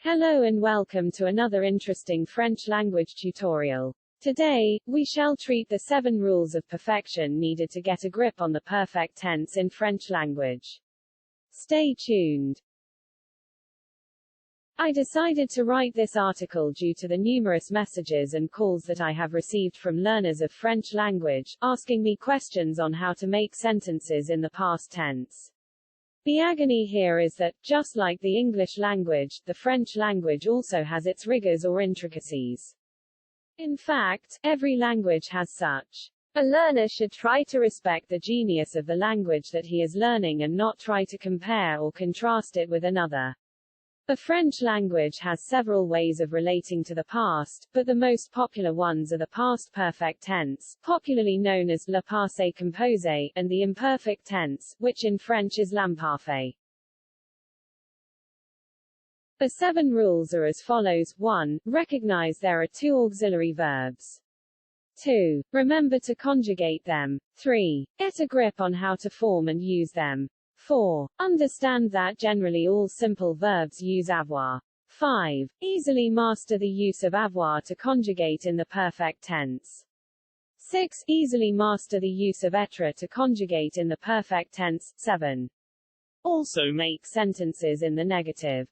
Hello and welcome to another interesting French language tutorial. Today, we shall treat the 7 rules of perfection needed to get a grip on the perfect tense in French language. Stay tuned. I decided to write this article due to the numerous messages and calls that I have received from learners of French language, asking me questions on how to make sentences in the past tense. The agony here is that, just like the English language, the French language also has its rigors or intricacies. In fact, every language has such. A learner should try to respect the genius of the language that he is learning and not try to compare or contrast it with another. The French language has several ways of relating to the past, but the most popular ones are the past perfect tense, popularly known as le passé composé, and the imperfect tense, which in French is l'imparfait. The 7 rules are as follows. 1. Recognize there are 2 auxiliary verbs. 2. Remember to conjugate them. 3. Get a grip on how to form and use them. 4. Understand that generally all simple verbs use avoir. 5. Easily master the use of avoir to conjugate in the perfect tense. 6. Easily master the use of être to conjugate in the perfect tense. 7. Also make sentences in the negative.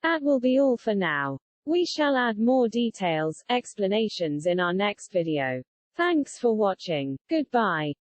That will be all for now. We shall add more details, explanations in our next video. Thanks for watching. Goodbye.